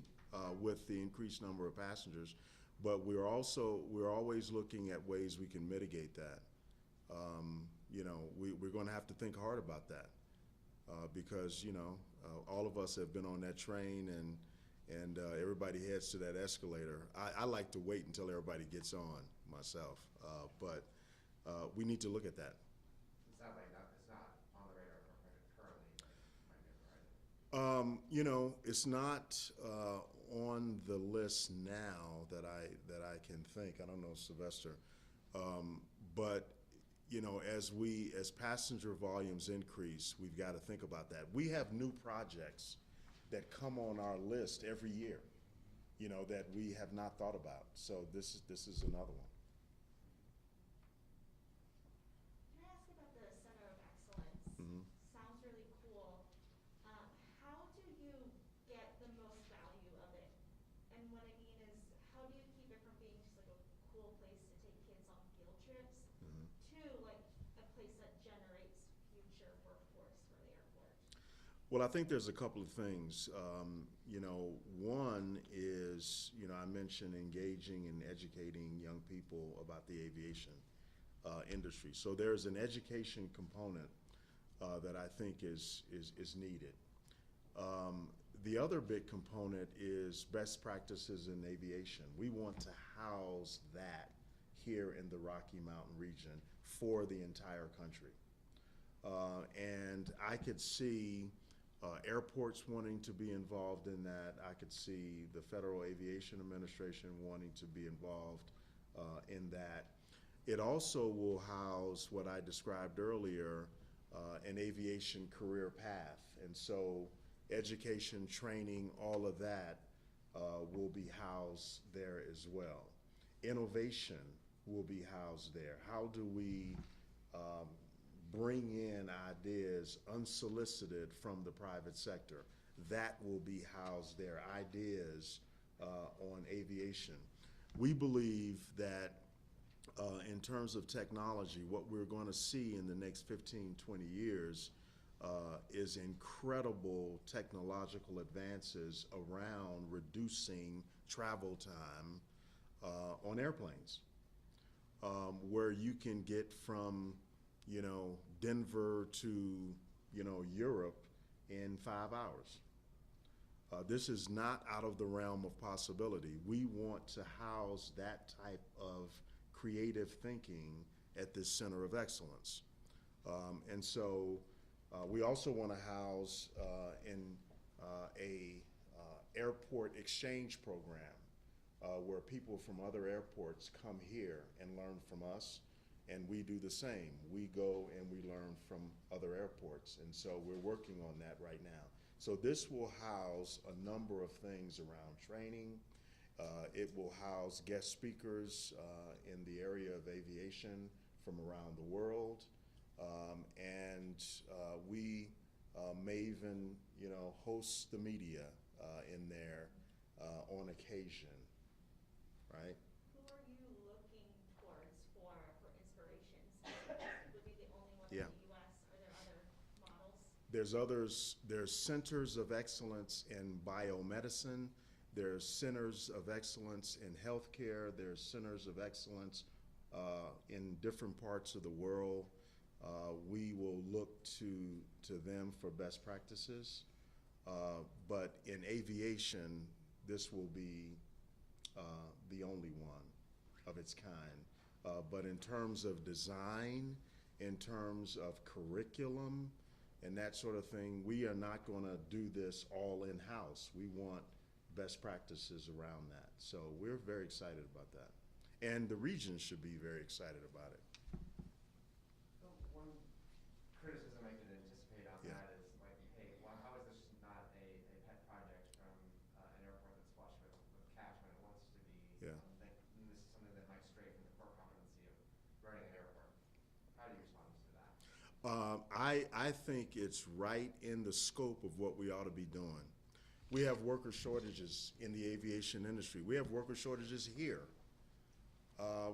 with the increased number of passengers, but we're always looking at ways we can mitigate that. We're going to have to think hard about that because all of us have been on that train and everybody heads to that escalator. I like to wait until everybody gets on myself, but we need to look at that. It's not like that, it's not on the radar for a project currently, but it might be on the horizon. You know, it's not on the list now that I can think. I don't know, Sylvester, but you know, as passenger volumes increase, we've got to think about that. We have new projects that come on our list every year, you know, that we have not thought about. So this is another one. Can I ask about the Center of Excellence? Mhm. Sounds really cool. How do you get the most value of it? And what I mean is, how do you keep it from being just like a cool place to take kids on field trips Mhm. to like a place that generates future workforce for the airport? Well, I think there's a couple of things. You know, one is, you know, I mentioned engaging and educating young people about the aviation industry. So there's an education component that I think is needed. The other big component is best practices in aviation. We want to house that here in the Rocky Mountain region for the entire country. And I could see airports wanting to be involved in that. I could see the Federal Aviation Administration wanting to be involved in that. It also will house what I described earlier, an aviation career path. And so education, training, all of that will be housed there as well. Innovation will be housed there. How do we bring in ideas unsolicited from the private sector? That will be housed there, ideas on aviation. We believe that in terms of technology, what we're going to see in the next 15, 20 years is incredible technological advances around reducing travel time on airplanes, where you can get from, you know, Denver to, you know, Europe in 5 hours. This is not out of the realm of possibility. We want to house that type of creative thinking at this Center of Excellence. And so we also want to house in a airport exchange program where people from other airports come here and learn from us, and we do the same. We go and we learn from other airports, and so we're working on that right now. So this will house a number of things around training. It will house guest speakers in the area of aviation from around the world, and we may even, you know, host the media in there on occasion, right? Who are you looking towards for inspiration? Since would be the only one Yeah. in the U.S. Are there other models? There's others. There's centers of excellence in biomedicine. There's centers of excellence in healthcare. There's centers of excellence in different parts of the world. We will look to them for best practices. But in aviation, this will be the only one of its kind. But in terms of design, in terms of curriculum, and that sort of thing, we are not going to do this all in-house. We want best practices around that. So we're very excited about that. And the region should be very excited about it. So one criticism I can anticipate on Yeah. that is like, hey, well, how is this not a pet project from an airport that's flush with cash when it wants to be? Yeah. This is something that might stray from the core competency of running an airport. How do you respond to that? I think it's right in the scope of what we ought to be doing. We have worker shortages in the aviation industry. We have worker shortages here.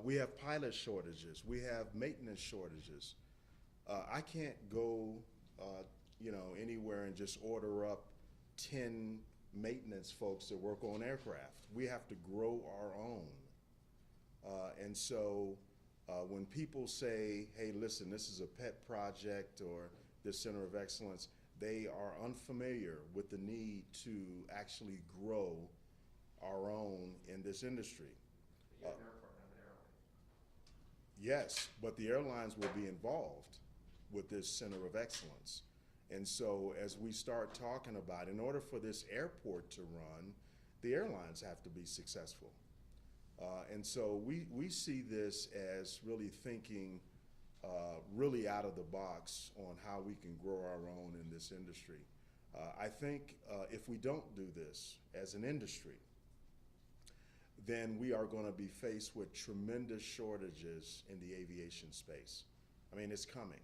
We have pilot shortages. We have maintenance shortages. I can't go, you know, anywhere and just order up 10 maintenance folks that work on aircraft. We have to grow our own. And so when people say, hey, listen, this is a pet project or this Center of Excellence, they are unfamiliar with the need to actually grow our own in this industry. But you have an airport, not an airline. Yes, but the airlines will be involved with this center of excellence. And so as we start talking about, in order for this airport to run, the airlines have to be successful. And so we see this as really thinking really out of the box on how we can grow our own in this industry. I think if we don't do this as an industry, then we are going to be faced with tremendous shortages in the aviation space. I mean, it's coming.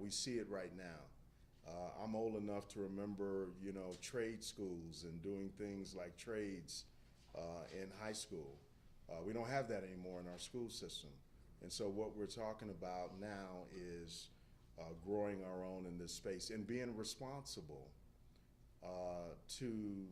We see it right now. I'm old enough to remember, you know, trade schools and doing things like trades in high school. We don't have that anymore in our school system. And so what we're talking about now is growing our own in this space and being responsible to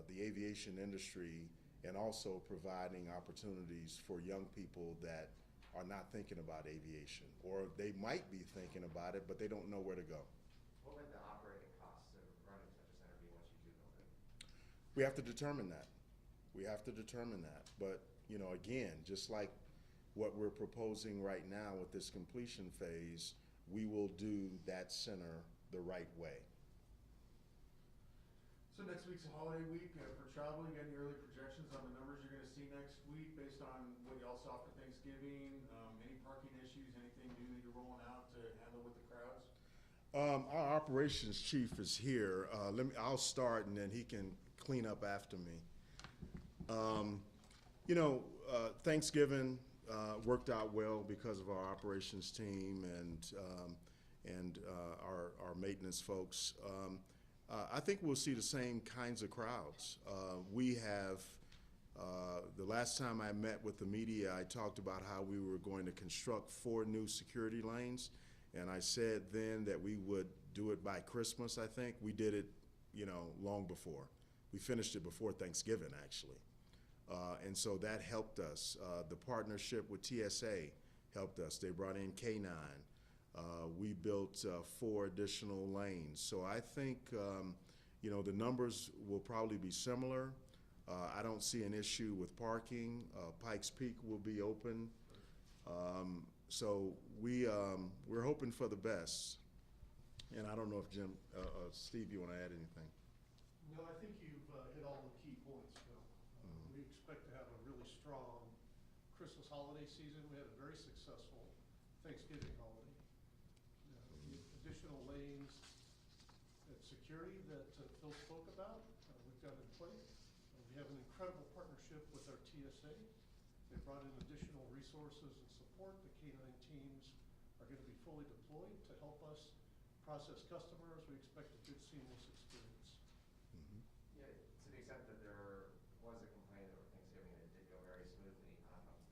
the aviation industry, and also providing opportunities for young people that are not thinking about aviation, or they might be thinking about it, but they don't know where to go. What would the operating costs of running such a center be once you do build it? We have to determine that. We have to determine that. But, you know, again, just like what we're proposing right now with this completion phase, we will do that center the right way. So next week's a holiday week for travel. You got any early projections on the numbers you're going to see next week based on what y'all saw for Thanksgiving? Any parking issues, anything new that you're rolling out to handle with the crowds? Our operations chief is here. I'll start, and then he can clean up after me. Thanksgiving worked out well because of our operations team and our maintenance folks. I think we'll see the same kinds of crowds. We have, the last time I met with the media, I talked about how we were going to construct 4 new security lanes, and I said then that we would do it by Christmas, I think. We did it, long before. We finished it before Thanksgiving, actually. And so that helped us. The partnership with TSA helped us. They brought in K9. We built 4 additional lanes. So I think, the numbers will probably be similar. I don't see an issue with parking. Pikes Peak will be open. So we're hoping for the best. And I don't know if Steve, you want to add anything? No, I think you've hit all the key points, Phil. We expect to have a really strong Christmas holiday season. We had a very successful Thanksgiving holiday. The additional lanes at security that Phil spoke about, we've got in place. We have an incredible partnership with our TSA. They brought in additional resources and support. The K9 teams are going to be fully deployed to help us process customers. We expect a good seamless experience. Yeah, to the extent that there was a complaint over Thanksgiving, it did go very smoothly,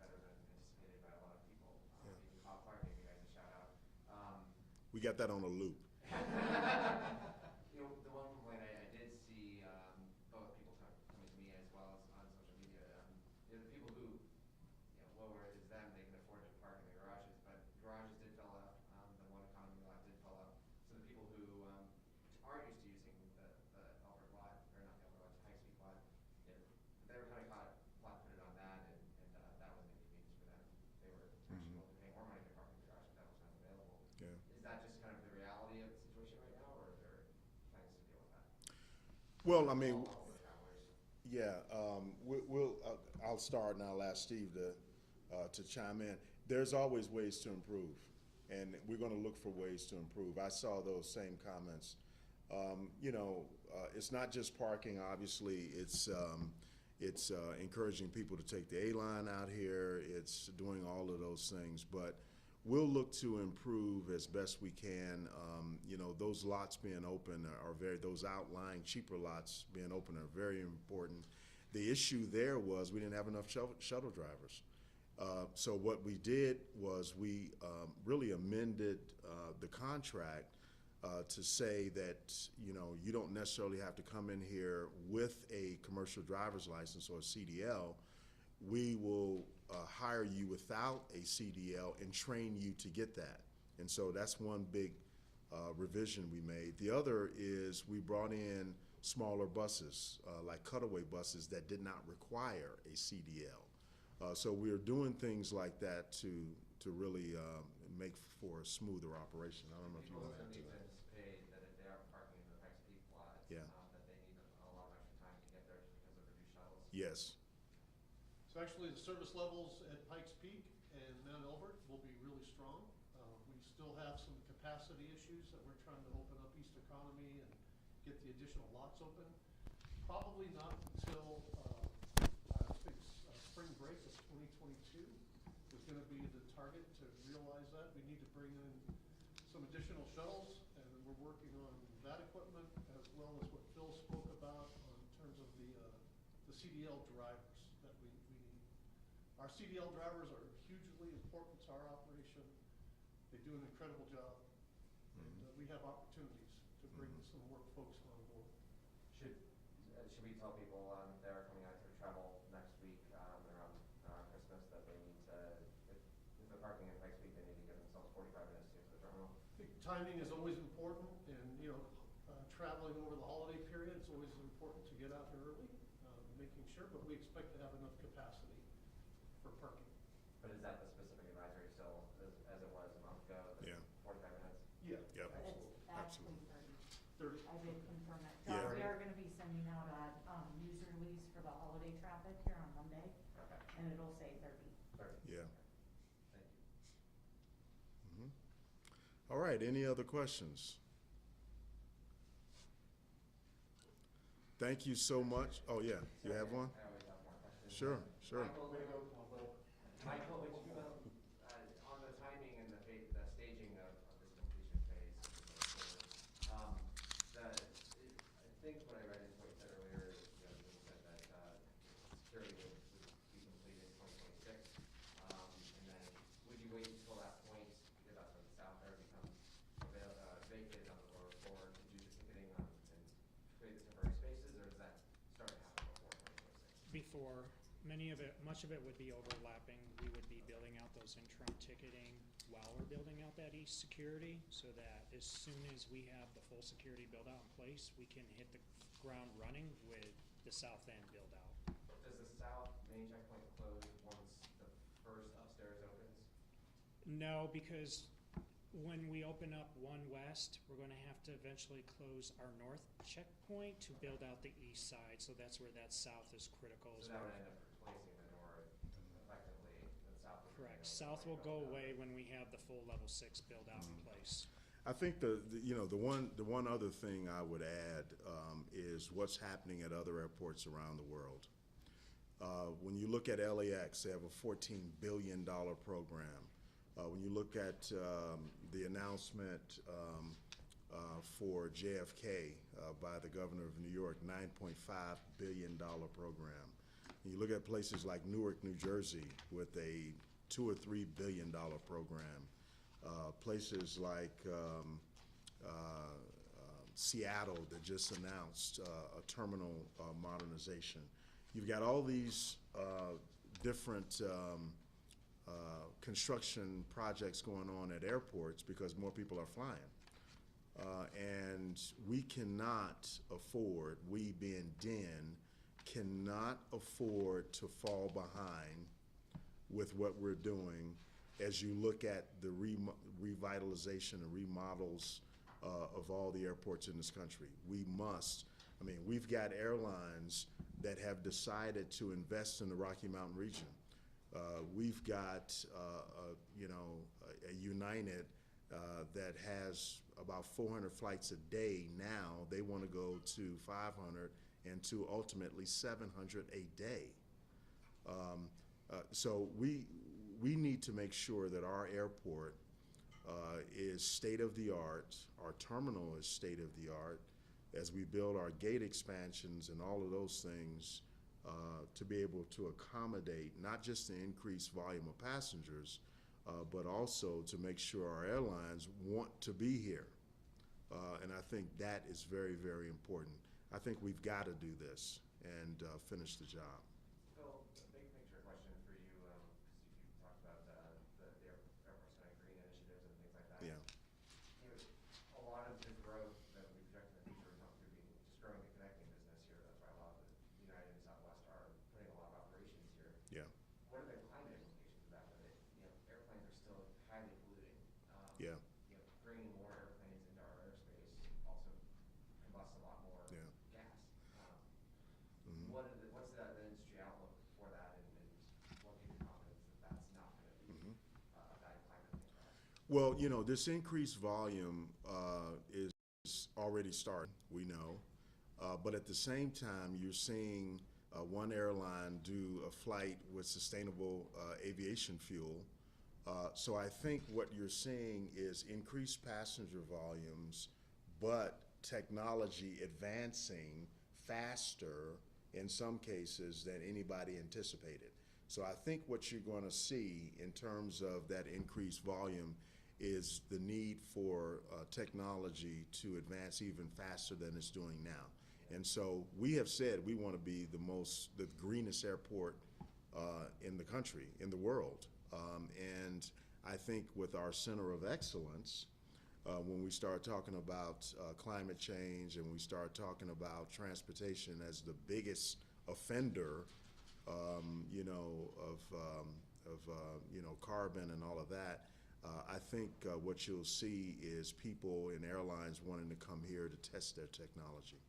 better than anticipated by a lot of people. Yeah. Even Cop Fire gave you guys a shout out. We got that on a loop. The one complaint I did see, both people coming to me as well as on social media, the people who, lower is them, they can afford to park in the garages, but garages did fill up, the one economy lot did fill up. So the people who aren't used to using the Albert lot, or not the Albert lot, the Pikes Peak lot, they were kind of flat-footed on that, and that was an inconvenience for them. They were actually willing to pay more money to park in the garage if that was not available. Yeah. Is that just kind of the reality of the situation right now, or are there plans to deal with that? Well, I mean, All the travelers. yeah, I'll start and I'll ask Steve to chime in. There's always ways to improve, and we're going to look for ways to improve. I saw those same comments. It's not just parking. Obviously, it's encouraging people to take the A-line out here. It's doing all of those things, but we'll look to improve as best we can. Those lots being open those outlying cheaper lots being open are very important. The issue there was we didn't have enough shuttle drivers. So what we did was we really amended the contract to say that, you don't necessarily have to come in here with a commercial driver's license or a CDL. We will hire you without a CDL and train you to get that. And so that's one big revision we made. The other is we brought in smaller buses, like cutaway buses that did not require a CDL. So we're doing things like that to really make for a smoother operation. I don't know if you want to add to People that. also need to anticipate that if they are parking in the Pikes Peak lot, Yeah. that they need a lot of extra time to get there just because of reduced shuttles. Yes. So actually, the service levels at Pikes Peak and Mount Elbert will be really strong. We still have some capacity issues that we're trying to open up East Economy and get the additional lots open. Probably not until, I think, spring break of 2022 is gonna be the target to realize that. We need to bring in some additional shuttles, and we're working on that equipment as well as what Phil spoke about in terms of the CDL drivers that we need. Our CDL drivers are hugely important to our operation. They do an incredible job, and we have opportunities to bring some more folks on board. Should we tell people that are coming out to travel next week around Christmas that they need to, if they're parking in Pikes Peak, they need to give themselves 45 minutes to get to the terminal? I think timing is always important, and, traveling over the holiday period, it's always important to get out here early, making sure, but we expect to have enough capacity for parking. But is that the specific advisory still as it was a month ago? that Yeah. 45 minutes? Yeah. Yep. Absolutely. It's actually 30. 30. I did confirm that. Yeah. We are gonna be sending out a news release for the holiday traffic here on Monday, Okay, and it'll say 30. 30. Yeah. Thank you. All right, any other questions? Thank you so much. Oh, yeah, you have one? I always have more questions. Sure, sure. Michael, would you, on the timing and the staging of this completion phase, I think what I read into what you said earlier is, you said that security would be completed in 2026. And then would you wait until that point, because that's when the south area becomes vacated on the lower floor to do the ticketing and create the temporary spaces, or does that start to happen before 2026? Before, much of it would be overlapping. We would be building out those interim ticketing while we're building out that east security, so that as soon as we have the full security build out in place, we can hit the ground running with the south end build out. Does the south main checkpoint close once the first upstairs opens? No, because when we open up one west, we're gonna have to eventually close our north checkpoint to build out the east side, so that's where that south is critical as So that well. would end up replacing the north effectively, the south would. Correct. South will go away when we have the full level 6 build out in place. I think the one other thing I would add is what's happening at other airports around the world. When you look at LAX, they have a $14 billion program. When you look at the announcement for JFK by the governor of New York, $9.5 billion program. And you look at places like Newark, New Jersey, with a $2 or $3 billion program. Places like Seattle that just announced a terminal modernization. You've got all these different construction projects going on at airports because more people are flying. And we cannot afford, we being DEN, cannot afford to fall behind with what we're doing as you look at the revitalization and remodels of all the airports in this country. We must, we've got airlines that have decided to invest in the Rocky Mountain region. We've got, a United that has about 400 flights a day now. They want to go to 500 and to ultimately 700 a day. So we need to make sure that our airport is state-of-the-art, our terminal is state-of-the-art, as we build our gate expansions and all of those things to be able to accommodate not just the increased volume of passengers, but also to make sure our airlines want to be here. And I think that is very, very important. I think we've got to do this and finish the job. Phil, a big picture question for you, because you talked about the Airports Connect Green initiatives and things like that. Yeah. A costs a lot more Yeah. gas. Mhm. What's the industry outlook for that, and what gives you confidence that that's not gonna be Mhm. a bad climate thing for us? Well, this increased volume is already starting, we know. But at the same time, you're seeing one airline do a flight with sustainable aviation fuel. So I think what you're seeing is increased passenger volumes, but technology advancing faster in some cases than anybody anticipated. So I think what you're going to see in terms of that increased volume is the need for technology to advance even faster than it's doing now. And so we have said we want to be the greenest airport in the country, in the world. And I think with our center of excellence, when we start talking about climate change and we start talking about transportation as the biggest offender, of carbon and all of that, I think what you'll see is people in airlines wanting to come here to test their technology.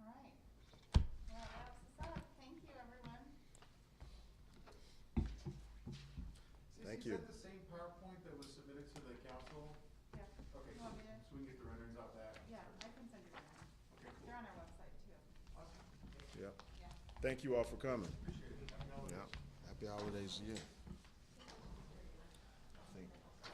All right. Well, that wraps us up. Thank you, everyone. Thank Stacey, you. is that the same PowerPoint that was submitted to the council? Yeah. Okay, You so want me to? so we can get the renderings out back? Yeah, I can send you that. Okay, cool. They're on our website too. Awesome. Yep. Yeah. Thank you all for coming. Appreciate it. Happy holidays. Yeah. Happy holidays to you.